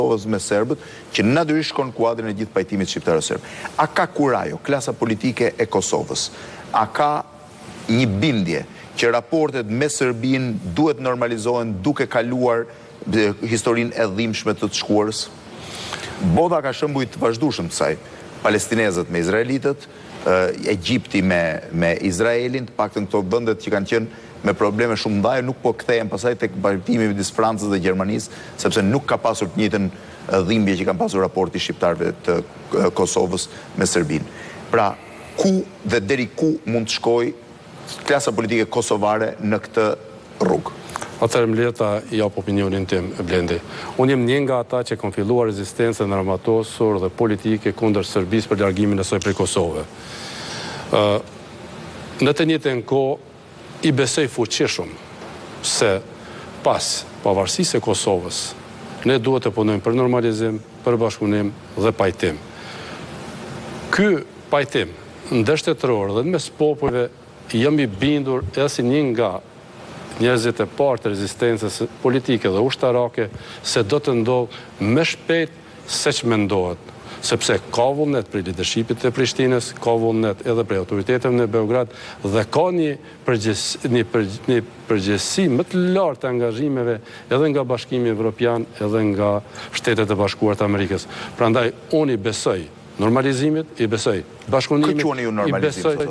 Kosovës me serbët, që natyrisht shkon kuadrin e gjithë pajtimit shqiptaro-serb. A ka kurajo, klasa politike e Kosovës, a ka një bindje që raportet me Serbin duhet normalizohen duke kaluar historinë e dhimbshme të shkuarës? Bota ka shembuj të vazhdueshëm të saj. Palestinezët me izraelitët, Egjipti me Izraelin, të paktën këto vendet që kanë qenë me probleme shumë ndaje nuk po kthehen pasaj tek bashkëtimi midis Francës dhe Gjermanisë, sepse nuk ka pasur të njëjtën dhimbje që kanë pasur raporti shqiptarëve të Kosovës me Serbinë. Pra, ku dhe deri ku mund të shkojë klasa politike kosovare në këtë rrugë? Atëherë më leta jap opinionin tim, Blendi. Unë jem një nga ata që kanë filluar rezistencën armatosur dhe politike kundër Serbisë për largimin e saj prej Kosovës. Në të njëjtën kohë i besoj fuqishëm se pas pavarësisë e Kosovës ne duhet të punojmë për normalizim, për bashkëpunim dhe pajtim. Ky pajtim ndërshtetëror dhe mes popujve jam i bindur edhe si një nga njerëzit e parë të rezistencës politike dhe ushtarake se do të ndodhë më shpejt se që mendohet, sepse ka vullnet për leadershipit të Prishtinës, ka vullnet edhe për autoriteteve në Beograd dhe ka një përgjegjësi më të lartë të angazhimeve edhe nga Bashkimi Evropian edhe nga Shtetet e Bashkuara të Amerikës. Prandaj unë i besoj normalizimit, i besoj bashkëpunimit, i besoj